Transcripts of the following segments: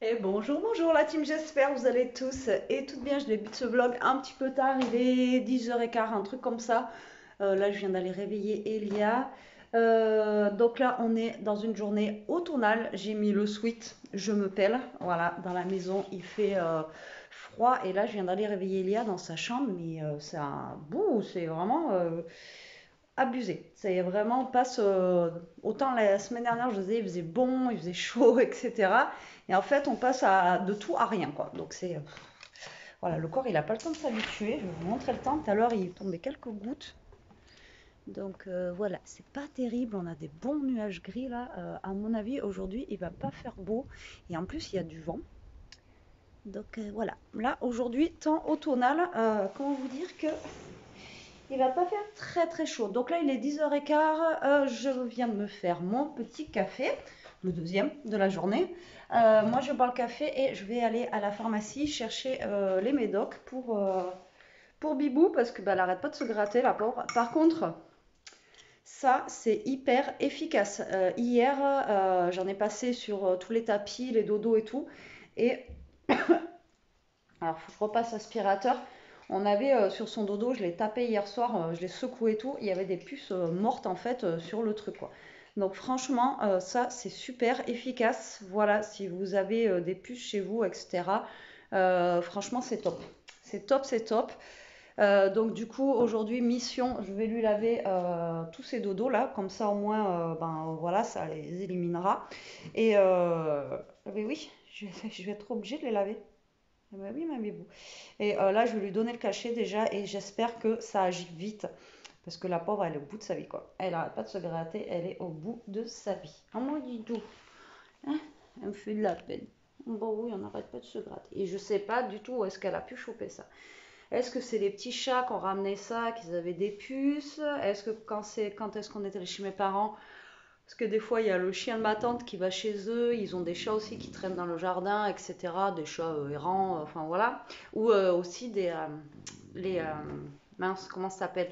Et bonjour, bonjour la team, j'espère que vous allez tous et toutes bien. Je débute ce vlog un petit peu tard, il est 10h15, un truc comme ça. Là, je viens d'aller réveiller Elia. Donc là, on est dans une journée automnale. J'ai mis le sweat, je me pèle. Voilà, dans la maison, il fait froid. Et là, je viens d'aller réveiller Elia dans sa chambre, mais c'est un bout, c'est vraiment abusé. C'est vraiment passe autant la semaine dernière, je disais, il faisait bon, il faisait chaud, etc. Et en fait, on passe de tout à rien, quoi. Donc c'est voilà, le corps, il n'a pas le temps de s'habituer. Je vais vous montrer le temps. Tout à l'heure, il tombait quelques gouttes. Donc voilà, c'est pas terrible. On a des bons nuages gris là. À mon avis, aujourd'hui, il va pas faire beau. Et en plus, il y a du vent. Donc voilà. Là, aujourd'hui, temps automnal. Comment vous dire que il va pas faire très très chaud. Donc là, il est 10h15. Je viens de me faire mon petit café, le deuxième de la journée. Moi, je bois le café et je vais aller à la pharmacie chercher les médocs pour Bibou parce que bah, elle arrête pas de se gratter, la pauvre. Par contre, ça, c'est hyper efficace. Hier, j'en ai passé sur tous les tapis, les dodos et tout. Et alors, faut que je repasse aspirateur. On avait sur son dodo, je l'ai tapé hier soir, je l'ai secoué et tout. Il y avait des puces mortes en fait sur le truc quoi. Donc franchement, ça c'est super efficace. Voilà, si vous avez des puces chez vous, etc. Franchement, c'est top. C'est top, c'est top. Donc du coup, aujourd'hui, mission, je vais lui laver tous ces dodos là, comme ça au moins, ben voilà, ça les éliminera. Et mais oui, je vais être obligée de les laver. Ah bah oui, ma bibou. Et là, je vais lui donner le cachet déjà et j'espère que ça agit vite. Parce que la pauvre, elle est au bout de sa vie, quoi. Elle n'arrête pas de se gratter, elle est au bout de sa vie. Ah, moi, dis tout. Hein, elle me fait de la peine. Bon, oui, on n'arrête pas de se gratter. Et je sais pas du tout où est-ce qu'elle a pu choper ça. Est-ce que c'est les petits chats qui ont ramené ça, qu'ils avaient des puces? Est-ce que quand est-ce qu'on était chez mes parents, parce que des fois, il y a le chien de ma tante qui va chez eux, ils ont des chats aussi qui traînent dans le jardin, etc. Des chats errants, enfin voilà. Ou aussi les, mince, comment ça s'appelle?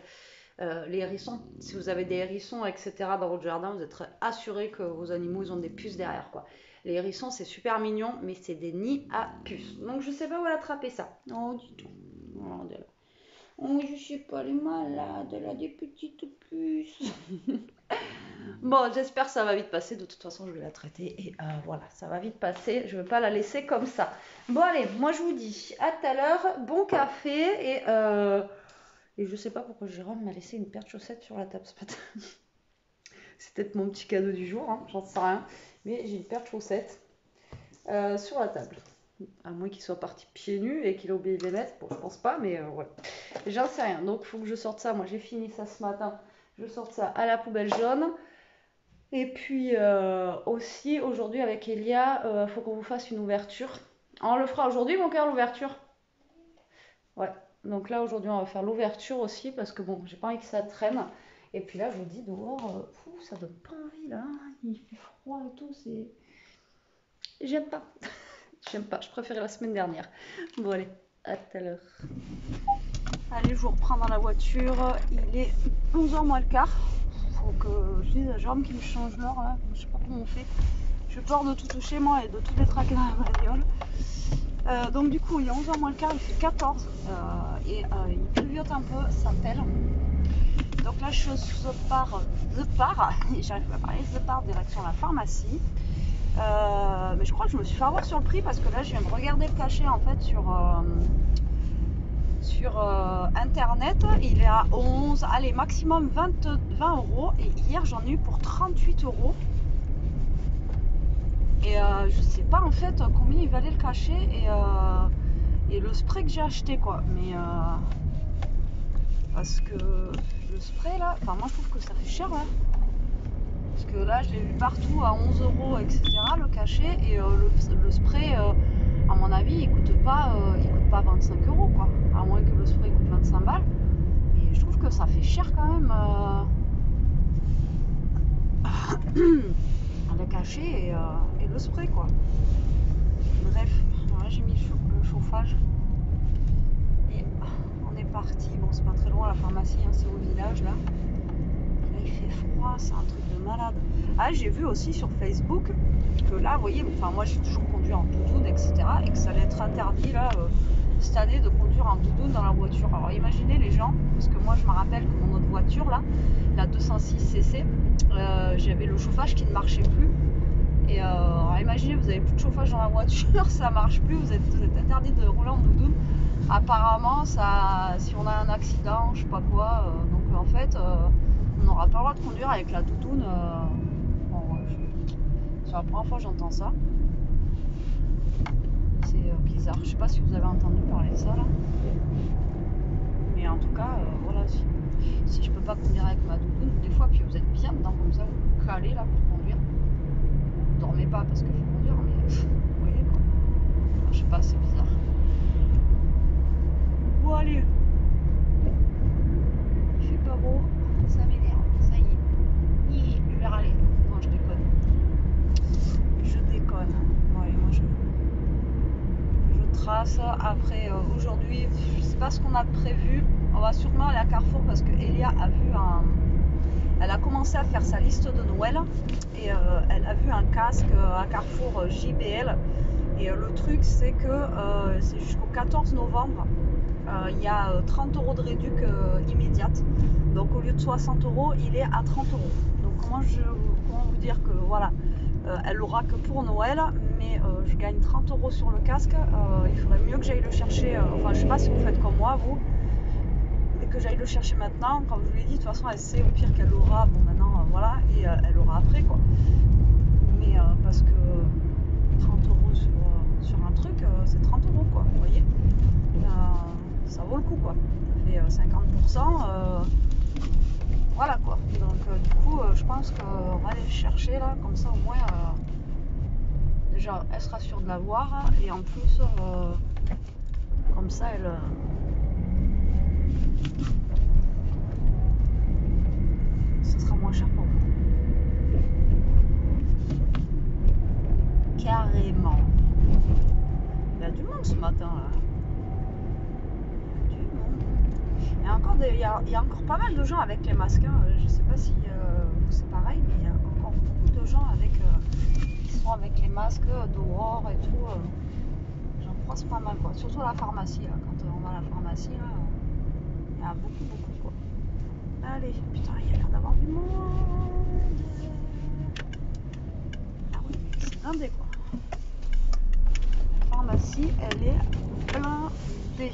Les hérissons. Si vous avez des hérissons, etc. dans votre jardin, vous êtes assuré que vos animaux, ils ont des puces derrière, quoi. Les hérissons, c'est super mignon, mais c'est des nids à puces. Donc, je sais pas où attraper ça. Oh, du tout. Oh, oh, je sais pas, elle est malade, elle a des petites puces. Bon, j'espère que ça va vite passer. De toute façon, je vais la traiter et voilà, ça va vite passer. Je ne vais pas la laisser comme ça. Bon, allez, moi je vous dis à tout à l'heure. Bon café et je sais pas pourquoi Jérôme m'a laissé une paire de chaussettes sur la table ce matin. C'est peut-être mon petit cadeau du jour, hein, j'en sais rien. Mais j'ai une paire de chaussettes sur la table. À moins qu'il soit parti pieds nus et qu'il ait oublié de les mettre. Bon, je pense pas, mais ouais. J'en sais rien. Donc, il faut que je sorte ça. Moi, j'ai fini ça ce matin. Je sorte ça à la poubelle jaune. Et puis aussi, aujourd'hui avec Elia, faut qu'on vous fasse une ouverture. On le fera aujourd'hui, mon cœur, l'ouverture. Ouais. Donc là, aujourd'hui, on va faire l'ouverture aussi parce que bon, j'ai pas envie que ça traîne. Et puis là, je vous dis, dehors, ça donne pas envie là. Il fait froid et tout. J'aime pas. J'aime pas. Je préférais la semaine dernière. Bon, allez, à tout à l'heure. Allez, je vous reprends dans la voiture. Il est 11h moins le quart. Faut que je dise à Jérôme qui me change l'heure là. Je sais pas comment on fait. J'ai peur de tout toucher moi et de tout détraquer dans la bagnole. Donc du coup il est 11h moins le quart, il fait 14 et il pluviote un peu, ça pèle. Donc là je pars, j'arrive pas à parler, je pars direction la pharmacie. Mais je crois que je me suis fait avoir sur le prix parce que là je viens de regarder le cachet en fait sur internet, il est à 11, allez maximum 20 euros et hier j'en ai eu pour 38 euros et je sais pas en fait combien il valait le cachet et le spray que j'ai acheté quoi, mais parce que le spray là, enfin moi je trouve que ça fait cher là, parce que là je l'ai vu partout à 11 euros etc le cachet et le spray à mon avis il coûte pas 25 euros quoi, à moins que le spray coûte 25 balles. Et je trouve que ça fait cher quand même le cachet et le spray quoi. Bref, là j'ai mis le chauffage et on est parti. Bon, c'est pas très loin la pharmacie, hein, c'est au village là. Là il fait froid, c'est un truc de malade. Ah, j'ai vu aussi sur Facebook que là, vous voyez, enfin moi j'ai toujours conduit en doudoune, etc. Et que ça allait être interdit là cette année de conduire en doudoune dans la voiture. Alors imaginez les gens, parce que moi je me rappelle que mon autre voiture là, la 206 cc, j'avais le chauffage qui ne marchait plus. Et alors imaginez, vous avez plus de chauffage dans la voiture, ça marche plus, vous êtes interdit de rouler en doudoune. Apparemment, ça, si on a un accident, je sais pas quoi, donc en fait, on n'aura pas le droit de conduire avec la doudoune. Bon, c'est la première fois que j'entends ça. C'est bizarre. Je sais pas si vous avez entendu parler de ça là. Mais en tout cas, voilà, si je peux pas conduire avec ma doudoune, des fois, puis vous êtes bien dedans comme ça, vous calez là pour conduire. Vous dormez pas parce qu'il faut conduire, mais vous voyez quoi. Je sais pas, c'est bizarre. Bon, allez. Il fait pas beau, ça m'énerve, ça y est. Je vais râler. Non, je déconne. Je déconne. Ouais, moi je trace. Après, aujourd'hui, je sais pas ce qu'on a de prévu. On va sûrement aller à Carrefour parce que Elia a vu un. Elle a commencé à faire sa liste de Noël et elle a vu un casque à Carrefour JBL. Et le truc, c'est que c'est jusqu'au 14 novembre. Il y a 30 € de réduc immédiate. Donc au lieu de 60 €, il est à 30 €. Donc comment vous dire que voilà, elle l'aura que pour Noël, mais je gagne 30 € sur le casque. Il faudrait mieux que j'aille le chercher. Enfin, je sais pas si vous faites comme moi, vous, et que j'aille le chercher maintenant. Comme je vous l'ai dit, de toute façon, elle sait au pire qu'elle l'aura. Bon, maintenant, voilà, et elle l'aura après, quoi. Mais parce que 30 € sur un truc, c'est 30 € quoi, vous voyez. Ça vaut le coup quoi. Ça fait 50%. Voilà quoi. Donc du coup, je pense qu'on va aller le chercher là, comme ça au moins, déjà elle sera sûre de l'avoir et en plus, comme ça elle. Ce sera moins cher pour vous. Carrément. Il y a du monde ce matin là. Il y a encore pas mal de gens avec les masques. Hein. Je sais pas si c'est pareil, mais il y a encore beaucoup de gens qui sont avec les masques dehors et tout. J'en croise pas mal, quoi. Surtout à la pharmacie. Là. Quand on va à la pharmacie, là, il y a beaucoup, quoi. Allez, putain, il y a l'air d'avoir du monde. Ah oui, c'est blindé, quoi. La pharmacie, elle est blindée.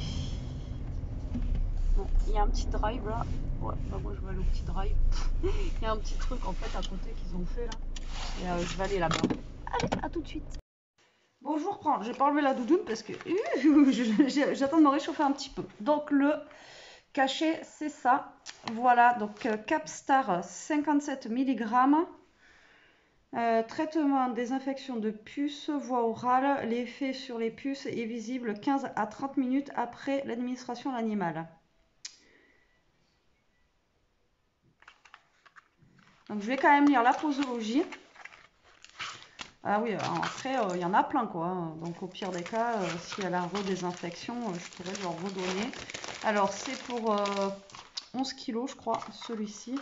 Bon, il y a un petit drive là. Ouais, bah moi je vais aller au petit drive. Il y a un petit truc en fait à côté qu'ils ont fait là. Et je vais aller là-bas. Allez, à tout de suite. Bon, je vous reprends. J'ai pas enlevé la doudoune parce que j'attends de me réchauffer un petit peu. Donc le cachet, c'est ça. Voilà, donc Capstar 57 mg. Traitement désinfection de puces, voie orale. L'effet sur les puces est visible 15 à 30 minutes après l'administration à l'animal. Donc je vais quand même lire la posologie. Ah oui, après il y en a plein quoi. Donc au pire des cas, si elle a redésinfection, je pourrais leur redonner. Alors c'est pour 11 kilos je crois, celui-ci.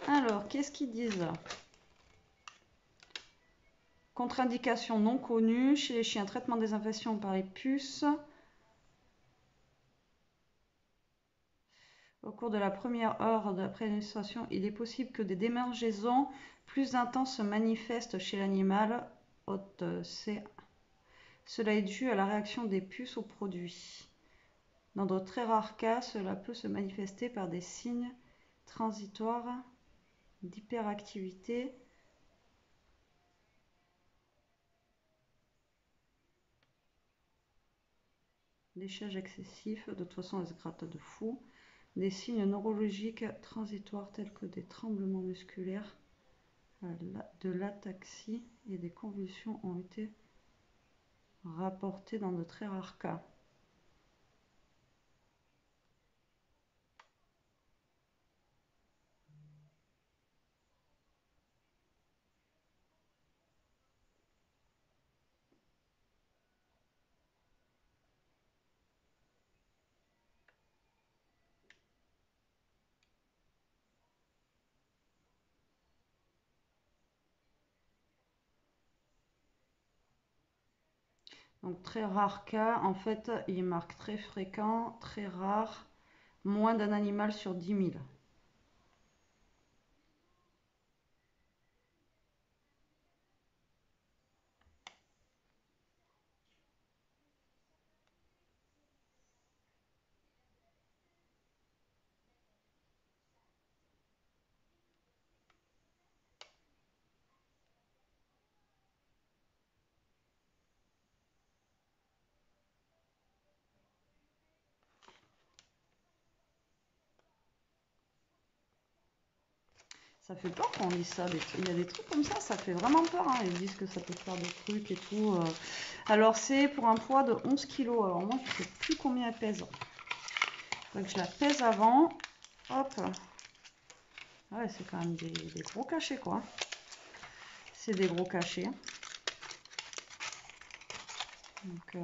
Alors qu'est-ce qu'ils disent? Contre-indication non connue chez les chiens, traitement désinfection par les puces. Au cours de la première heure d'après l'administration, il est possible que des démangeaisons plus intenses se manifestent chez l'animal. Cela est dû à la réaction des puces au produit. Dans de très rares cas, cela peut se manifester par des signes transitoires d'hyperactivité, léchage excessif, de toute façon elle se gratte de fou, des signes neurologiques transitoires tels que des tremblements musculaires, de l'ataxie et des convulsions ont été rapportés dans de très rares cas. Donc très rare cas, en fait, il marque très fréquent, très rare, moins d'un animal sur 10 000. Ça fait peur quand on lit ça. Il y a des trucs comme ça fait vraiment peur, hein. Ils disent que ça peut faire des trucs et tout. Alors, c'est pour un poids de 11 kilos. Alors, moi, je ne sais plus combien elle pèse. Donc, je la pèse avant. Hop. Ouais, c'est quand même des gros cachets, quoi. C'est des gros cachets. Donc,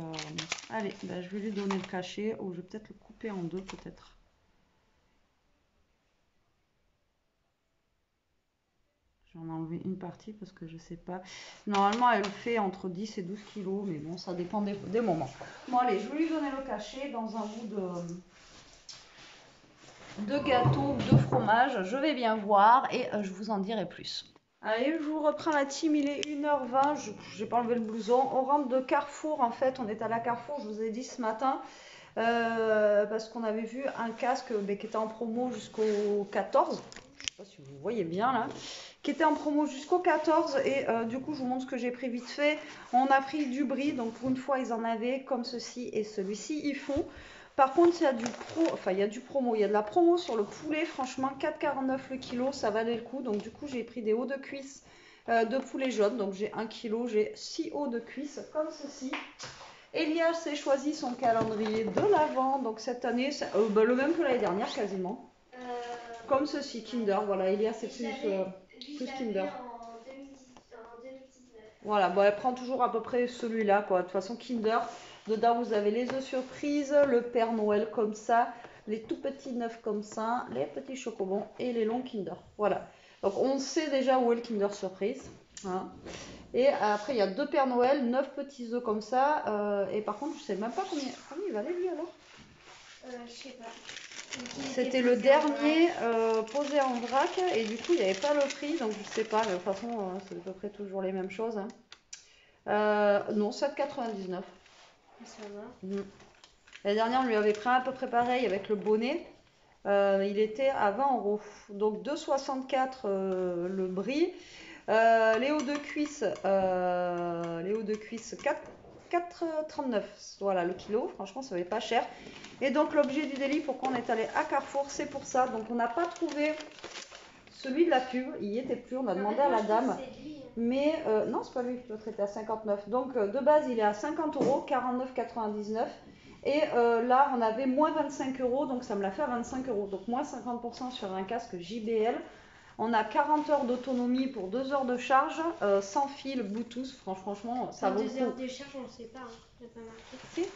allez, ben, je vais lui donner le cachet. Ou je vais peut-être le couper en deux, peut-être. J'en ai enlevé une partie parce que je sais pas. Normalement, elle fait entre 10 et 12 kilos, mais bon, ça dépend des moments. Bon, allez, je vais lui donner le cachet dans un bout de gâteau ou de fromage. Je vais bien voir et je vous en dirai plus. Allez, je vous reprends la team, il est 1h20, je n'ai pas enlevé le blouson. On rentre de Carrefour, en fait, on est à la Carrefour, je vous ai dit ce matin. Parce qu'on avait vu un casque qui était en promo jusqu'au 14. Je ne sais pas si vous voyez bien là. Qui était en promo jusqu'au 14 et du coup je vous montre ce que j'ai pris vite fait. On a pris du brie, donc pour une fois ils en avaient comme ceci et celui-ci ils font. Par contre il y a du promo, il y a de la promo sur le poulet, franchement 4,49 le kilo, ça valait le coup. Donc du coup j'ai pris des hauts de cuisse de poulet jaune, donc j'ai 1 kilo, j'ai 6 hauts de cuisse comme ceci. Elias s'est choisi son calendrier de l'Avent, donc cette année, c'est le même que l'année dernière quasiment. Comme ceci, Kinder, voilà, Elias c'est plus Kinder. En 2019. Voilà, bon, elle prend toujours à peu près celui-là, quoi. De toute façon, Kinder, dedans vous avez les œufs surprises, le Père Noël comme ça, les tout petits neufs comme ça, les petits chocobons et les longs Kinder. Voilà. Donc on sait déjà où est le Kinder Surprise. Hein. Et après, il y a 2 Pères Noël, 9 petits œufs comme ça. Et par contre, je sais même pas combien il valait lui alors. Je sais pas. C'était le dernier posé en vrac et du coup, il n'y avait pas le prix, donc je sais pas. Mais de toute façon, c'est à peu près toujours les mêmes choses. Hein. Non, 7,99. Ça va. L'année dernière, on lui avait pris à peu près pareil avec le bonnet. Il était à 20 euros. Donc 2,64 le brie. Les hauts de cuisse, 4,39. Voilà le kilo. Franchement, ça valait pas cher. Et donc l'objet du délit, pourquoi on est allé à Carrefour, c'est pour ça. Donc on n'a pas trouvé celui de la pub. Il y était plus. On a demandé à la dame. Mais non, c'est pas lui. L'autre était à 59. Donc de base, il est à 50 euros, 49,99. Et là, on avait moins 25 euros, donc ça me l'a fait à 25 euros. Donc moins 50% sur un casque JBL. On a 40 heures d'autonomie pour 2 heures de charge, sans fil, Bluetooth. Franchement, ça vaut le coup. 2 heures de charge, on ne sait pas. Hein. Il n'y a pas marqué. Si.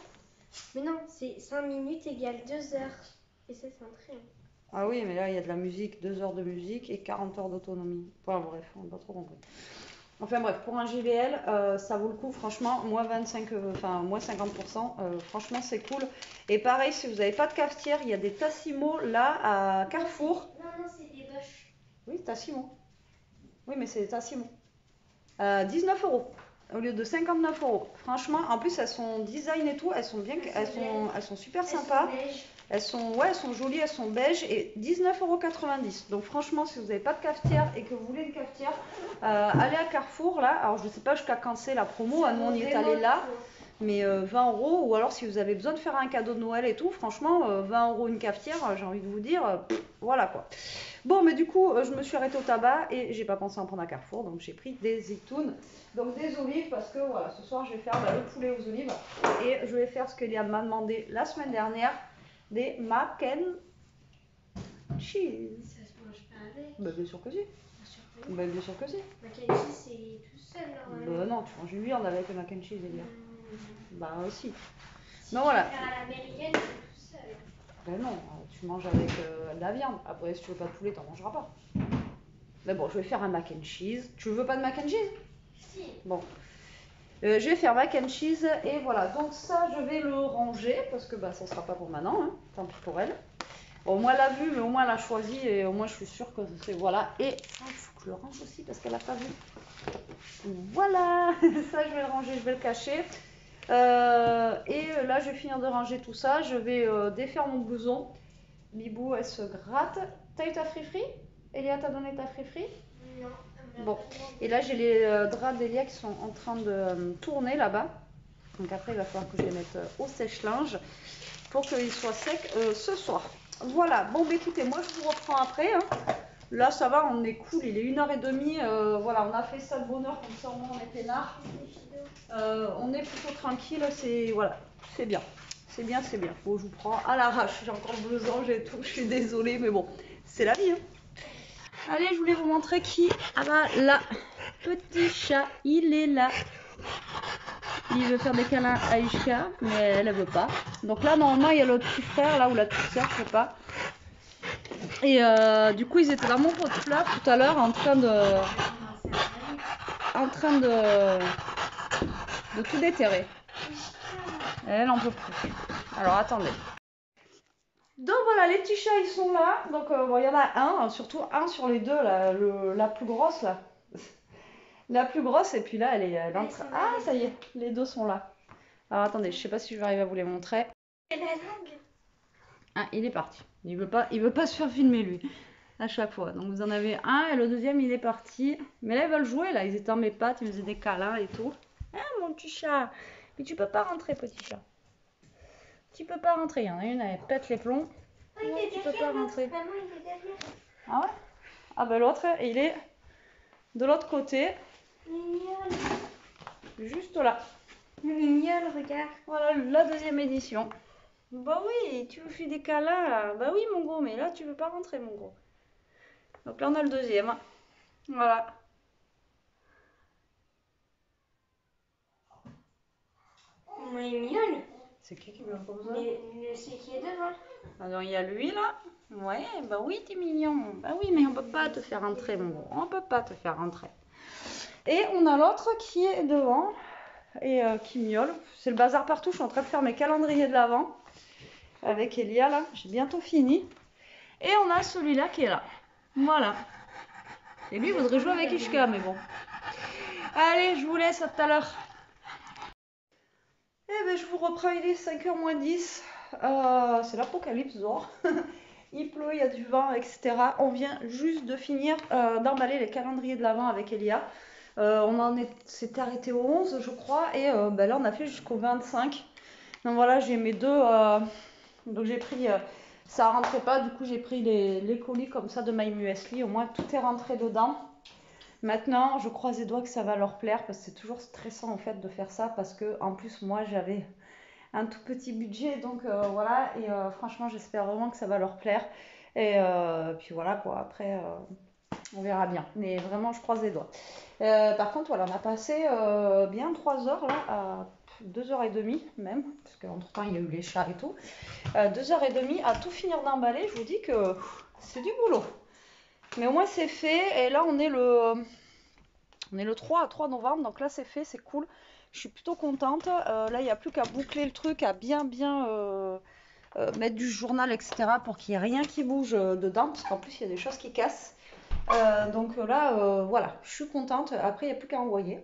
Mais non, c'est 5 minutes égale 2 heures. Et ça, c'est un trait. Ah oui, mais là, il y a de la musique, 2 heures de musique et 40 heures d'autonomie. Enfin bref, on n'a pas trop compris. Enfin bref, pour un JBL, ça vaut le coup, franchement, moins 50%, franchement c'est cool. Et pareil, si vous n'avez pas de cafetière, il y a des Tassimo là à Carrefour. Non, c'est des Bosch. Oui, Tassimo. Oui, mais c'est des Tassimo. 19 euros au lieu de 59 euros. Franchement, en plus elles sont design et tout, elles sont super sympas. Elles sont jolies, elles sont beige et 19,90 €. Donc franchement, si vous n'avez pas de cafetière et que vous voulez une cafetière, allez à Carrefour là. Alors je ne sais pas jusqu'à quand c'est la promo, nous on y est allé là. Mais 20 euros, ou alors si vous avez besoin de faire un cadeau de Noël et tout, franchement, 20 euros une cafetière, j'ai envie de vous dire, voilà quoi. Bon, mais du coup, je me suis arrêtée au tabac et j'ai pas pensé en prendre à Carrefour, donc j'ai pris des zitoun, donc des olives, parce que voilà, ce soir je vais faire le poulet aux olives et je vais faire ce que Léa m'a demandé la semaine dernière, des mac and cheese. Ça se mange pas avec. Bah, bien sûr que si. Bah, bien sûr que si. Mac and cheese, c'est tout seul normalement. Bah, non, tu manges une viande avec le mac and cheese, Léa. Bah, aussi. Si Non, tu voilà. veux faire à l'américaine, c'est tout seul. Ben non, tu manges avec de la viande. Après, si tu veux pas de poulet, t'en mangeras pas. Mais bon, je vais faire un mac and cheese. Tu veux pas de mac and cheese? Si. Bon. Je vais faire mac and cheese et voilà. Donc ça, je vais le ranger parce que bah, ça sera pas pour maintenant, hein. Tant pis pour elle. Bon, au moins elle l'a vu, mais au moins elle a choisi et au moins je suis sûre que c'est voilà. Et ça, il faut que je le range aussi parce qu'elle a pas vu. Voilà, ça je vais le ranger, je vais le cacher. Et là, je vais finir de ranger tout ça. Je vais défaire mon blouson. Bibou, elle se gratte. T'as eu ta friterie? Elia t'a donné ta friterie? Non. Bon, et là j'ai les draps d'Elia qui sont en train de tourner là-bas. Donc après il va falloir que je les mette au sèche-linge pour qu'ils soient secs ce soir. Voilà, bon bah écoutez, moi je vous reprends après. Hein. Là ça va, on est cool, il est 1h30. Voilà, on a fait ça de bonne heure, comme ça au moins on est peinard. On est plutôt tranquille, c'est voilà, c'est bien. C'est bien, c'est bien. Bon, je vous prends à l'arrache, j'ai encore le blouson, j'ai tout, je suis désolée, mais bon, c'est la vie. Hein. Allez, je voulais vous montrer qui. Ah bah là, petit chat, il est là. Il veut faire des câlins à Ishka, mais elle veut pas. Donc là, normalement, il y a le petit frère, là, ou la petite soeur, je sais pas. Et du coup, ils étaient dans mon pot de fleurs tout à l'heure en train de tout déterrer. Et elle en peut plus. Alors, attendez. Donc voilà, les petits chats, ils sont là. Donc bon, il y en a un, surtout un sur les deux, là, la plus grosse, là. La plus grosse, et puis là, elle est en train... Ah, ça y est, les deux sont là. Alors attendez, je sais pas si je vais arriver à vous les montrer. Ah, il est parti. Il veut pas se faire filmer, lui, à chaque fois. Donc vous en avez un, et le deuxième, il est parti. Mais là, ils veulent jouer, là. Ils étaient dans mes pattes, ils me faisaient des câlins et tout. Ah, mon petit chat. Mais tu peux pas rentrer, petit chat. Tu peux pas rentrer. Il y en a une, elle pète les plombs. Non, tu peux pas rentrer. Maman, il est derrière. Ah ouais? Ah bah l'autre, il est de l'autre côté. Mignonne. Juste là. Mignonne, regarde. Voilà, la deuxième édition. Bah oui, tu me fais des câlins là. Bah oui, mon gros, mais là, tu veux pas rentrer, mon gros. Donc là, on a le deuxième. Voilà. Mais mignonne. C'est qui veut comme ça? C'est qui est devant. Alors, il y a lui là. Ouais, bah oui, t'es mignon. Bah oui, mais on peut pas te faire rentrer, mon gros. On peut pas te faire rentrer. Et on a l'autre qui est devant et qui miaule. C'est le bazar partout. Je suis en train de faire mes calendriers de l'avant avec Elia là. J'ai bientôt fini. Et on a celui-là qui est là. Voilà. Et lui, il voudrait jouer avec Ishka, mais bon. Allez, je vous laisse, à tout à l'heure. Eh ben, je vous reprends, il est 5h moins 10. C'est l'apocalypse dehors. Il pleut, il y a du vent, etc. On vient juste de finir d'emballer les calendriers de l'avant avec Elia. S'était arrêté au 11, je crois. Et là, on a fait jusqu'au 25. Donc voilà, j'ai mes deux... donc j'ai pris... ça rentrait pas, du coup j'ai pris les colis comme ça de My Muesli. Au moins, tout est rentré dedans. Maintenant, je croise les doigts que ça va leur plaire parce que c'est toujours stressant en fait de faire ça parce que en plus moi j'avais un tout petit budget donc voilà et franchement j'espère vraiment que ça va leur plaire et puis voilà quoi après on verra bien mais vraiment je croise les doigts. Par contre voilà on a passé bien 3 heures là à 2h30 même parce qu'entre temps il y a eu les chats et tout 2h30 à tout finir d'emballer. Je vous dis que c'est du boulot. Mais au moins c'est fait et là on est le 3 novembre donc là c'est fait, c'est cool. Je suis plutôt contente. Là il n'y a plus qu'à boucler le truc, à bien mettre du journal etc. pour qu'il n'y ait rien qui bouge dedans parce qu'en plus il y a des choses qui cassent. Donc là voilà, je suis contente. Après il n'y a plus qu'à envoyer.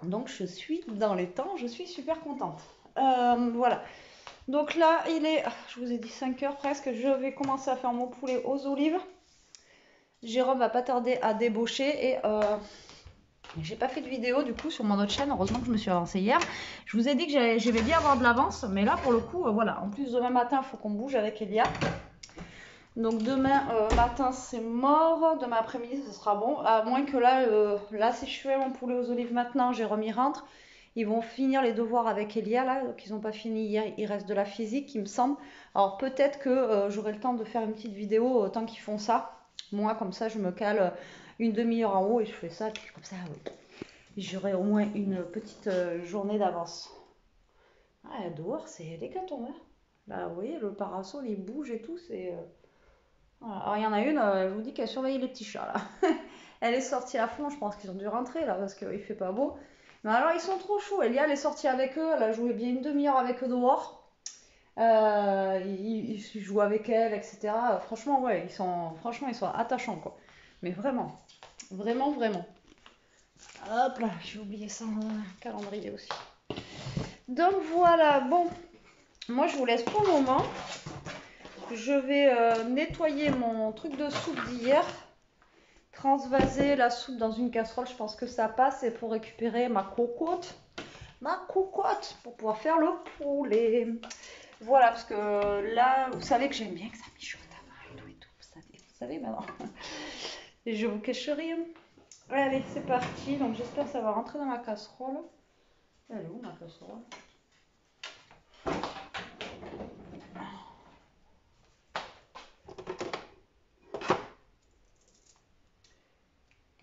Donc je suis dans les temps, je suis super contente. Voilà. Donc là, il est, je vous ai dit 5h presque, je vais commencer à faire mon poulet aux olives. Jérôme va pas tarder à débaucher et j'ai pas fait de vidéo du coup sur mon autre chaîne, heureusement que je me suis avancée hier. Je vous ai dit que je vais bien avoir de l'avance, mais là pour le coup, voilà. En plus demain matin, il faut qu'on bouge avec Elia. Donc demain matin c'est mort, demain après-midi ce sera bon. À moins que là si je fais mon poulet aux olives maintenant, Jérôme y rentre. Ils vont finir les devoirs avec Elia là, donc ils n'ont pas fini hier, il reste de la physique il me semble. Alors peut-être que j'aurai le temps de faire une petite vidéo tant qu'ils font ça. Moi comme ça je me cale une demi-heure en haut et je fais ça, puis comme ça j'aurai au moins une petite journée d'avance. Ah, dehors c'est l'hécatombe. Hein. Là vous voyez le parasol il bouge et tout, c'est... Voilà. Alors il y en a une, je vous dis qu'elle surveille les petits chats là. Elle est sortie à fond, je pense qu'ils ont dû rentrer là parce qu'il fait pas beau. Mais alors ils sont trop choux. Elia, elle est sortie avec eux, elle a joué bien une demi-heure avec eux dehors. Il joue avec elle, etc. Franchement, ouais, franchement, ils sont attachants, quoi. Mais vraiment, vraiment, vraiment. Hop là, j'ai oublié ça dans le calendrier aussi. Donc voilà, bon, moi je vous laisse pour le moment. Je vais nettoyer mon truc de soupe d'hier. Transvaser la soupe dans une casserole, je pense que ça passe. Et pour récupérer ma cocotte pour pouvoir faire le poulet. Voilà, parce que là, vous savez que j'aime bien que ça mijote avant et tout, vous savez maintenant. Et je vous cache rien. Allez, c'est parti. Donc j'espère que ça va rentrer dans ma casserole. Elle est où ma casserole?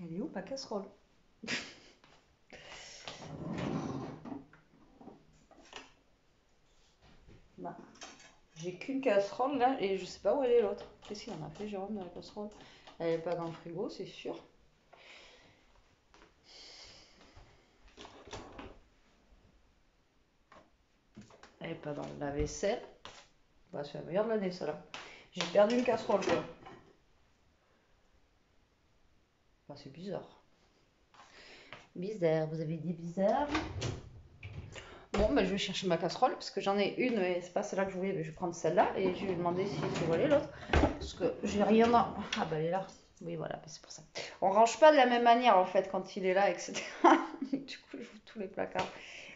Elle est où ma casserole? Bah, j'ai qu'une casserole là et je sais pas où elle est l'autre. Qu'est-ce qu'il en a fait Jérôme dans la casserole? Elle est pas dans le frigo, c'est sûr. Elle est pas dans la vaisselle. Bah, c'est la meilleure de l'année, ça là. J'ai perdu une casserole, quoi. Bah, c'est bizarre. Bizarre, vous avez dit bizarre. Bon, bah, je vais chercher ma casserole parce que j'en ai une, mais c'est pas celle-là que je voulais. Mais je vais prendre celle-là et je vais demander si tu vois l'autre. Parce que j'ai rien dans. Ah, bah, elle est là. Oui, voilà, bah, c'est pour ça. On range pas de la même manière en fait quand il est là, etc. Du coup, j'ouvre tous les placards.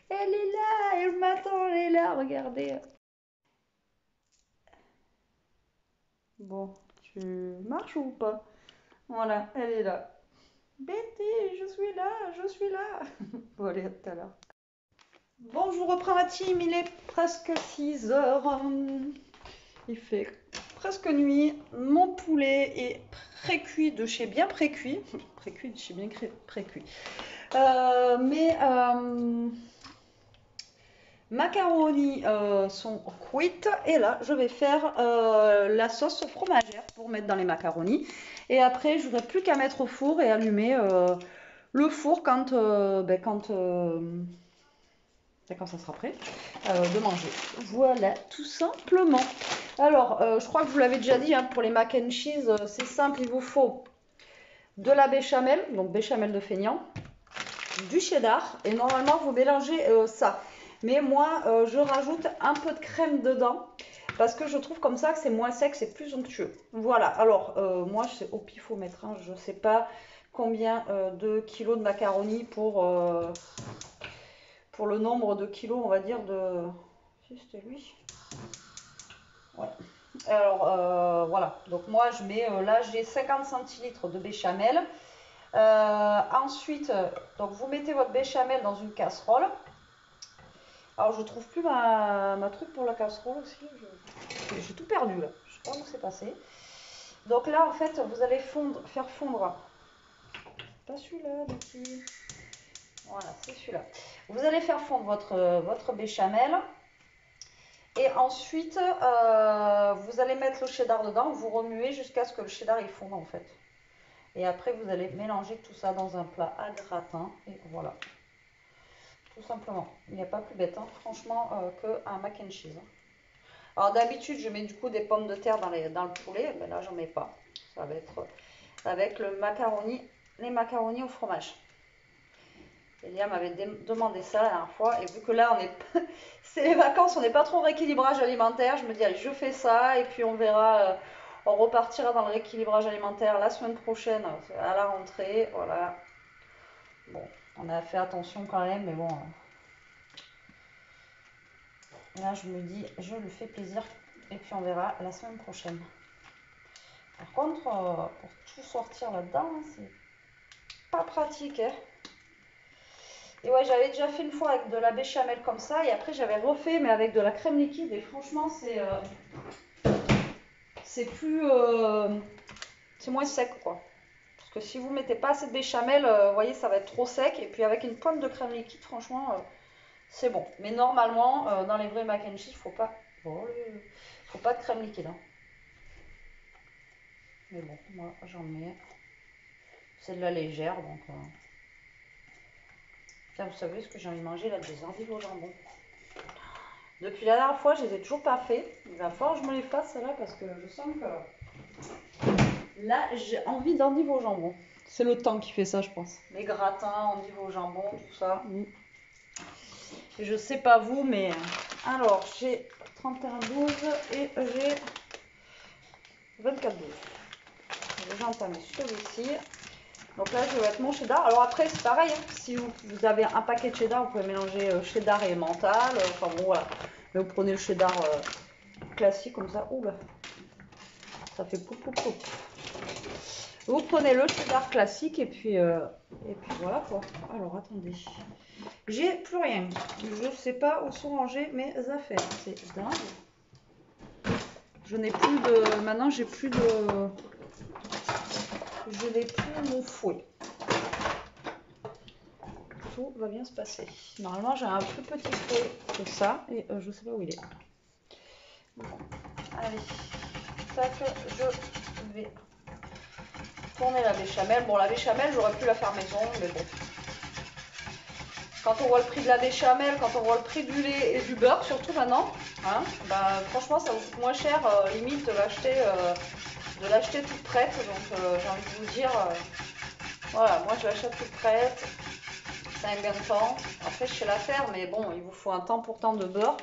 Elle est là, elle m'attend, elle est là, regardez. Bon, tu marches ou pas? Voilà, elle est là. Betty, je suis là, je suis là. Bon, allez, à tout à l'heure. Bon, je vous reprends la team, il est presque 6 heures. Il fait presque nuit. Mon poulet est pré-cuit de chez bien pré-cuit. Pré-cuit de chez bien pré-cuit. Mes macaronis sont cuites. Et là, je vais faire la sauce fromagère pour mettre dans les macaronis. Et après, je n'aurai plus qu'à mettre au four et allumer le four quand ça sera prêt de manger. Voilà, tout simplement. Alors, je crois que je vous l'avez déjà dit, hein, pour les mac and cheese, c'est simple, il vous faut de la béchamel, donc béchamel de feignant, du cheddar, et normalement vous mélangez ça. Mais moi, je rajoute un peu de crème dedans, parce que je trouve comme ça que c'est moins sec, c'est plus onctueux. Voilà, alors moi, c'est au pifomètre, hein, je ne sais pas combien de kilos de macaroni pour le nombre de kilos, on va dire, de... Si, c'était lui. Ouais. Alors, voilà. Donc, moi, je mets... là, j'ai 50 centilitres de béchamel. Ensuite, donc, vous mettez votre béchamel dans une casserole. Alors, je trouve plus ma truc pour la casserole aussi. J'ai tout perdu, là. Je sais pas où c'est passé. Donc là, en fait, vous allez faire fondre... Pas celui-là, depuis... Voilà, c'est celui-là. Vous allez faire fondre votre béchamel. Et ensuite, vous allez mettre le cheddar dedans, vous remuez jusqu'à ce que le cheddar il fonde en fait. Et après, vous allez mélanger tout ça dans un plat à gratin. Et voilà, tout simplement. Il n'y a pas plus bête, hein, franchement, qu'un mac and cheese. Alors d'habitude, je mets du coup des pommes de terre dans le poulet. Mais là, j'en mets pas. Ça va être avec les macaronis au fromage. Elia m'avait demandé ça la dernière fois, et vu que là, c'est les vacances, on n'est pas trop en rééquilibrage alimentaire, je me dis, allez, je fais ça, et puis on verra, on repartira dans le rééquilibrage alimentaire la semaine prochaine, à la rentrée, voilà. Bon, on a fait attention quand même, mais bon. Là, je me dis, je lui fais plaisir, et puis on verra la semaine prochaine. Par contre, pour tout sortir là-dedans, c'est pas pratique, hein. Et ouais, j'avais déjà fait une fois avec de la béchamel comme ça, et après j'avais refait, mais avec de la crème liquide, et franchement, c'est plus... c'est moins sec, quoi. Parce que si vous mettez pas assez de béchamel, vous voyez, ça va être trop sec, et puis avec une pointe de crème liquide, franchement, c'est bon. Mais normalement, dans les vrais mac and cheese, faut pas de crème liquide, hein. Mais bon, moi, j'en mets... c'est de la légère, donc... Tiens, vous savez ce que j'ai envie de manger là, des endives au jambon. Depuis la dernière fois, je les ai toujours pas fait. Il va falloir que je me les fasse là parce que je sens que là, j'ai envie d'endives au jambon. C'est le temps qui fait ça, je pense. Les gratins, endives au jambon, tout ça. Et je sais pas vous, mais alors j'ai 31,12 et j'ai 24,12. J'ai déjà entamé celui-ci. Donc là, je vais mettre mon cheddar. Alors après, c'est pareil, hein. Si vous avez un paquet de cheddar, vous pouvez mélanger cheddar et mental. Enfin bon, voilà. Mais vous prenez le cheddar classique comme ça. Ouh là, ça fait poup poup poup. Vous prenez le cheddar classique et puis voilà quoi. Alors attendez, j'ai plus rien. Je sais pas où sont rangées mes affaires. C'est dingue. Je n'ai plus de. Maintenant, j'ai plus de. Je n'ai plus mon fouet. Tout va bien se passer. Normalement, j'ai un plus petit fouet que ça et je sais pas où il est. Bon. Allez, tac, je vais tourner la béchamel. Bon, la béchamel, j'aurais pu la faire maison, mais bon. Quand on voit le prix de la béchamel, quand on voit le prix du lait et du beurre, surtout maintenant, hein, bah, franchement, ça vous coûte moins cher, limite, de l'acheter toute prête. Donc, j'ai envie de vous dire, voilà, moi, je l'achète toute prête. Ça a un gain de temps. Après, je sais la faire, mais bon, il vous faut un temps pourtant de beurre.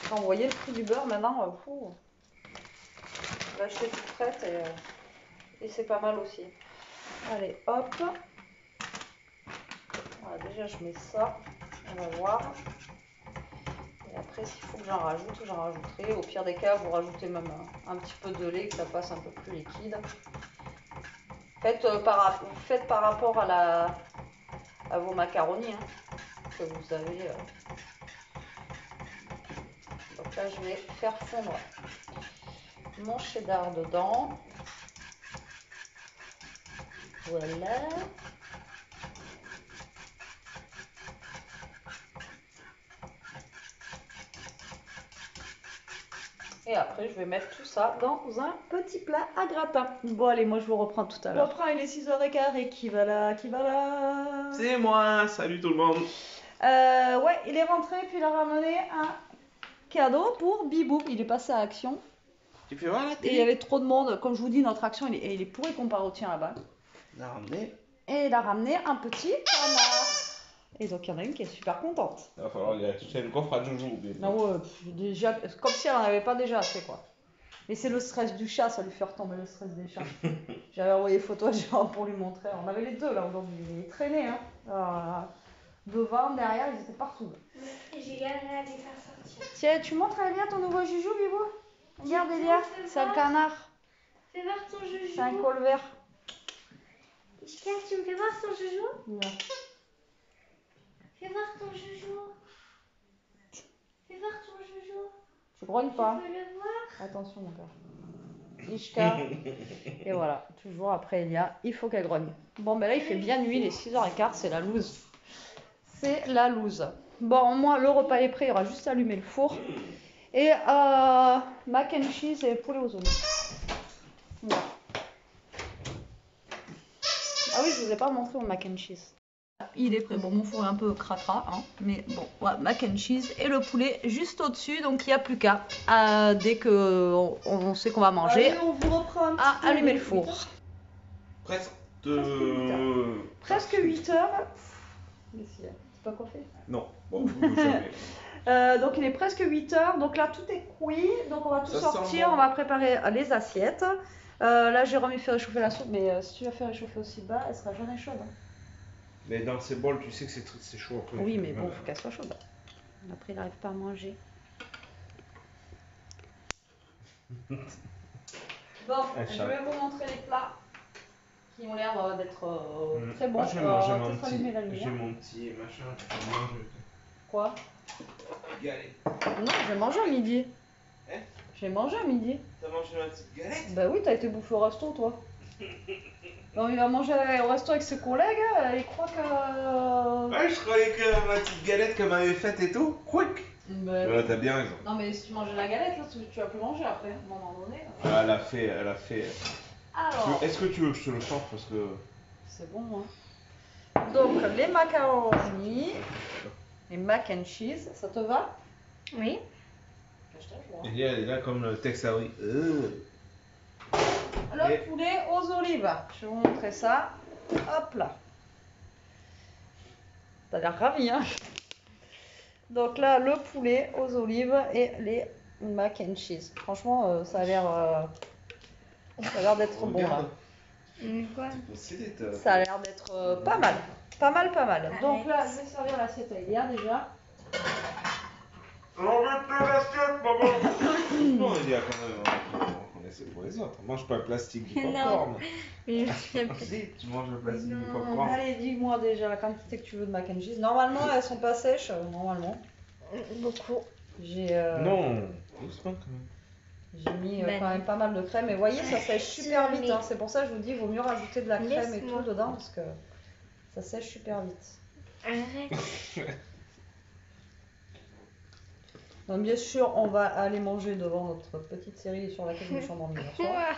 Quand vous voyez le prix du beurre, maintenant, vous l'achetez toute prête et c'est pas mal aussi. Allez, hop. Voilà, déjà, je mets ça. On va voir. Et après, s'il faut que j'en rajoute, j'en rajouterai. Au pire des cas, vous rajoutez même un petit peu de lait, que ça passe un peu plus liquide. Faites par rapport à vos macaronis hein, que vous avez. Donc là, je vais faire fondre mon cheddar dedans. Voilà. Et après, je vais mettre tout ça dans un petit plat à gratin. Bon, allez, moi, je vous reprends tout à l'heure. Je reprends, il est 6h15 et qui va là? C'est moi, salut tout le monde. Ouais, il est rentré, puis il a ramené un cadeau pour Bibou. Il est passé à Action. Tu fais voir la Et télé? il y avait trop de monde. Comme je vous dis, notre Action, il est pourri comparé au tien là-bas. Il a ramené. Et il a ramené un petit canard. Et donc, il y en a une qui est super contente. Il va falloir lui acheter le coffre à Joujou. Non, ouais, déjà, comme si elle n'en avait pas déjà assez, quoi. Mais c'est le stress du chat, ça lui fait retomber le stress des chats. J'avais envoyé photo à Gérard pour lui montrer. On avait les deux là aujourd'hui, ils traînaient. Hein. Devant, derrière, ils étaient partout. J'ai galéré à les faire sortir. Tiens, tu montres à Elia ton nouveau joujou, Bibou? Regarde Elia, c'est un canard. Fais voir ton joujou. C'est un col vert. Ishka, tu me fais voir ton joujou? Non. Fais voir ton joujou. Fais voir ton joujou. Tu grognes pas. Tu veux le voir? Attention mon père. Ishka. Et voilà, toujours après Elia, il faut qu'elle grogne. Bon ben là il fait bien nuit, il est 6h15, c'est la loose. C'est la loose. Bon moi le repas est prêt, il y aura juste à allumer le four. Et mac and cheese et poulet aux oignons. Voilà. Ah oui, je vous ai pas montré mon mac and cheese. Il est prêt. Bon, mon four est un peu cracra, hein, mais bon, ouais, mac and cheese et le poulet juste au-dessus, donc il n'y a plus qu'à, dès qu'on sait qu'on va manger, allez, on vous reprend à allumer le four. Presque. Presque 8h. C'est pas coiffé? Non, bon, jamais. Donc il est presque 8h, donc là tout est cuit, donc on va tout Ça sortir, bon. on va préparer les assiettes. Là Jérôme il fait réchauffer la soupe, mais si tu la fais réchauffer aussi bas, elle sera jamais chaude. Hein. Mais dans ces bols, tu sais que c'est chaud après. Oui, mais bon, il faut qu'elle soit chaude. Après, il n'arrive pas à manger. Bon, je vais vous montrer les plats qui ont l'air d'être très bons. J'ai mon petit machin, tu peux manger. Quoi? Galette. Non, j'ai mangé à midi. Hein? J'ai mangé à midi. T'as mangé ma petite galette? Bah oui, t'as été bouffé au resto, toi. Non, il va manger au resto avec ses collègues, il croit que... Ouais, je croyais que ma petite galette qu'elle m'avait faite et tout, quick. Bah, Ouais, t'as bien raison. non, mais si tu mangeais la galette, là, tu vas plus manger après, à un moment donné. Elle a fait. Alors... Est-ce que tu veux que je te le sorte parce que C'est bon, hein. Donc, les macaronis, les mac and cheese, ça te va? Oui. Elia, elle est là comme le Tex Avery. Le poulet aux olives. Je vais vous montrer ça. Hop là. T'as l'air ravi, hein? Donc là, le poulet aux olives et les mac and cheese. Franchement, ça a l'air d'être bon là. Quoi? Ça a l'air d'être pas mal. Pas mal. Donc là, je vais servir l'assiette à Elia déjà. On veut plus l'assiette, maman. Non, Elia, quand même. On essaie pour les autres. Mange pas le plastique du popcorn. Oui, Tu manges le plastique du popcorn. Allez, dis-moi déjà la quantité que tu veux de mac and cheese. Normalement, elles sont pas sèches. Normalement. beaucoup. Non, doucement quand même. J'ai mis quand même pas mal de crème. Et voyez, ça sèche super vite. Hein. C'est pour ça que je vous dis, il vaut mieux rajouter de la crème et tout dedans parce que ça sèche super vite. Arrête. Donc bien sûr, on va aller manger devant notre petite série sur laquelle je me suis endormie hier soir.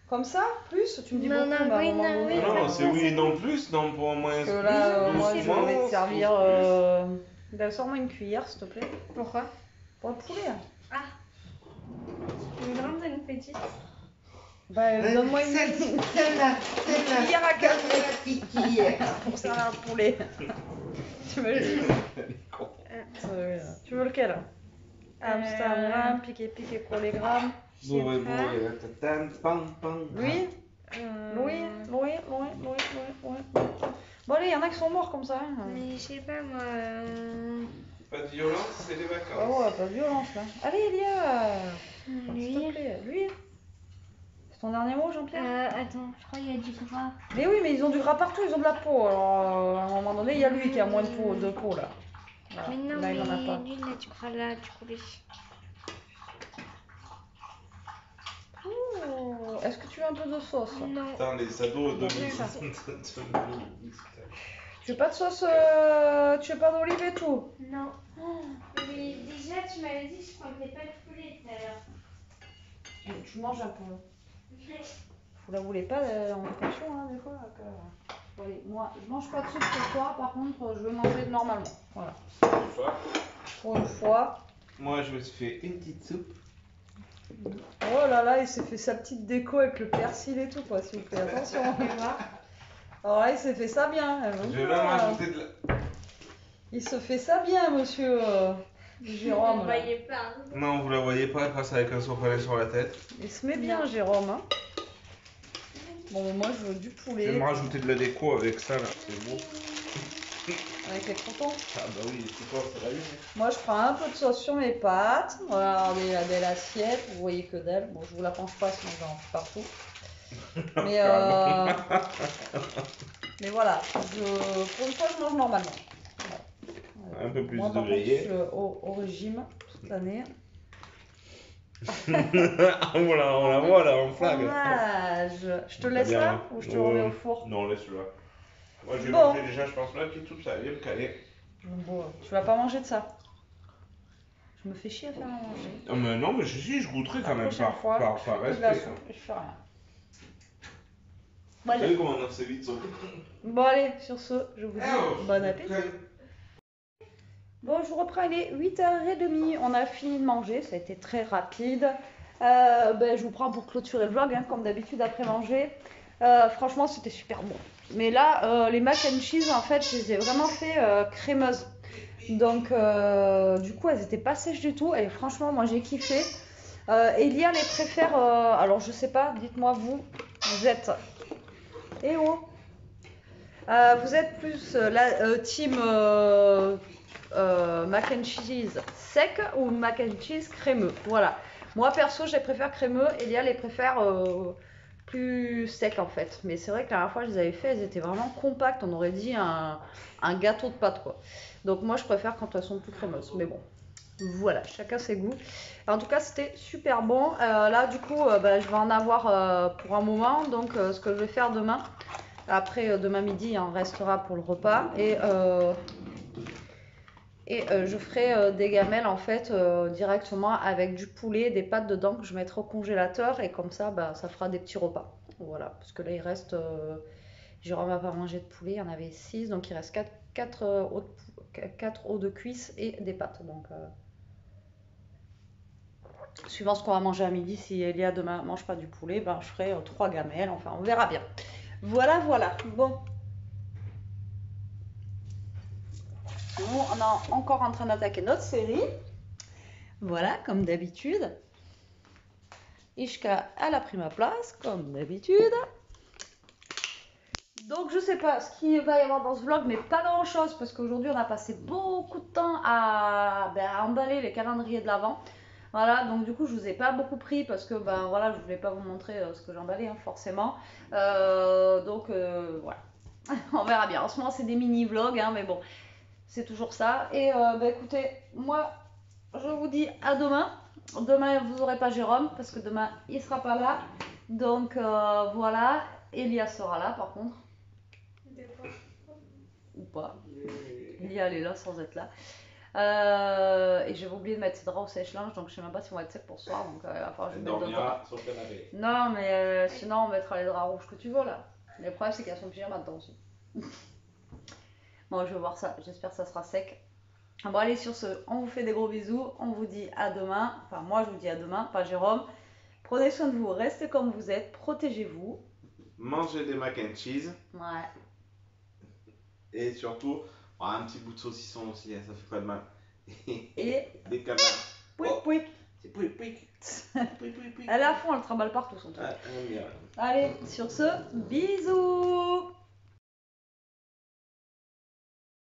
Comme ça, plus tu me dis Non, beaucoup, non, mais à un oui, moment non, donné, oui, Non, c'est oui, non plus, non pour moins. Parce que là, moi, je moins, vais te servir. plus. Sors-moi une cuillère, s'il te plaît. Pourquoi? Pour le poulet. Ah. Une grande, une petite. Bah, donne-moi une cuillère à café pour servir un poulet. Tu veux lequel? Amsterdam, piqué, collégramme. Louis. Louis. Bon, allez, il y en a qui sont morts comme ça. Hein. Mais je sais pas moi. Pas de violence, c'est des vacances. Oh, ouais, pas de violence là. Allez, Elia. S'il te Lui. plaît, lui. C'est ton dernier mot, Jean-Pierre? Attends, je crois qu'il y a du gras. Mais oui, mais ils ont du gras partout, ils ont de la peau. Alors, à un moment donné, il y a lui qui a moins de peau là. Voilà. Mais non, là, il en a pas. lui, il a du gras là, du poulet. Oh, est-ce que tu veux un peu de sauce? Non. Attends, les ados de Tu veux pas de sauce, tu veux pas d'olive et tout? Non. Mais déjà, tu m'avais dit que je prendrais pas le poulet tout à l'heure. Tu manges un peu. Vous la voulez pas en fonction, hein, des fois que... Allez, moi, je mange pas de soupe ce soir, par contre, je vais manger normalement. Voilà. Pour une fois. Moi, je me suis fait une petite soupe. Oh là là, il s'est fait sa petite déco avec le persil et tout, quoi, s'il vous plaît. Attention, on va voir. Alors là, il s'est fait ça bien. Je vais même rajouter de la... Il se fait ça bien, monsieur Jérôme. Vous ne voyez pas. Non, vous la voyez pas grâce avec un sopalin sur la tête. Il se met bien, Jérôme. Hein. Bon, mais moi, je veux du poulet. Je vais me rajouter de la déco avec ça, là. C'est beau. Avec les croutons. Ah bah oui, c'est quoi, c'est la lune. Moi, je prends un peu de sauce sur mes pâtes. Regardez la belle assiette. Vous voyez que d'elle. Bon, je vous la penche pas, sinon j'en fous partout. Mais, mais voilà. Pour une fois, je mange normalement. Voilà. Un peu plus moi, de par contre, je grillé. suis au régime toute l'année. Voilà, on la voit là, en flag. Fromage. Je te laisse là ou je te remets au four? Non, laisse-le. Moi, je vais Bon. manger déjà, je pense, là, qui tout ça, viens me caler. Bon, tu vas pas manger de ça. Je me fais chier à faire à manger. Ah, mais non, mais si, je goûterai quand même par respect. Je fais rien. Vous savez comment on a assez vite sauté. Bon allez, sur ce, je vous dis bon appétit. Bon, je vous reprends, il est 8h30, on a fini de manger, ça a été très rapide. Je vous prends pour clôturer le vlog, hein, comme d'habitude après manger. Franchement, c'était super bon. Mais là, les mac and cheese, en fait, je les ai vraiment fait crémeuses. Donc, du coup, elles n'étaient pas sèches du tout. Et franchement, moi, j'ai kiffé. Elia les préfère... alors, je sais pas, dites-moi vous êtes... Eh oh vous êtes plus la team mac and cheese sec ou mac and cheese crémeux? Voilà. Moi, perso, je les préfère crémeux. Elia les préfère... plus sec en fait, mais c'est vrai que la dernière fois je les avais fait, elles étaient vraiment compactes, on aurait dit un gâteau de pâtes quoi. Donc moi je préfère quand elles sont plus crémeuses, mais bon, voilà, chacun ses goûts. En tout cas c'était super bon. Là du coup je vais en avoir pour un moment, donc ce que je vais faire demain, après demain midi il en restera pour le repas, et je ferai des gamelles en fait directement avec du poulet, des pâtes dedans que je mettrai au congélateur, et comme ça ça fera des petits repas. Voilà, parce que là, il reste... Jérôme va pas manger de poulet, il y en avait 6, donc il reste 4 os de cuisse et des pâtes. Donc, suivant ce qu'on va manger à midi, si Elia demain mange pas du poulet, ben, je ferai 3 gamelles, enfin on verra bien. Voilà, voilà. Bon. Nous, on est encore en train d'attaquer notre série. Voilà, comme d'habitude. Ishka, elle a pris ma place, comme d'habitude. Donc je sais pas ce qu'il va y avoir dans ce vlog, mais pas grand chose, parce qu'aujourd'hui on a passé beaucoup de temps à emballer les calendriers de l'Avent. Voilà, donc du coup je vous ai pas beaucoup pris parce que ben voilà, je voulais pas vous montrer ce que j'emballais hein, forcément. Donc voilà, on verra bien. En ce moment c'est des mini vlogs, hein, mais bon, c'est toujours ça. Et écoutez, moi je vous dis à demain. Demain vous aurez pas Jérôme parce que demain il sera pas là. Donc voilà, Elia sera là par contre. Ou pas. Elia elle est là sans être là. Et j'avais oublié de mettre ses draps au sèche-linge, donc je sais même pas si on va être sec pour ce soir. Donc il va falloir que je mette dormira sur le canapé. Non, mais sinon on mettra les draps rouges que tu veux là. Mais le problème c'est qu'il y a son pyjama dedans aussi. Bon, je vais voir ça. J'espère que ça sera sec. Bon, allez, sur ce, on vous fait des gros bisous. On vous dit à demain. Enfin, moi je vous dis à demain, pas Jérôme. Prenez soin de vous, restez comme vous êtes, protégez-vous. Mangez des mac and cheese. Ouais. Et surtout, un petit bout de saucisson aussi, ça fait pas de mal. Et des canards. pouic pouic. C'est pouic pouic. Elle est à fond, elle trimballe partout son truc. Allez, sur ce, bisous.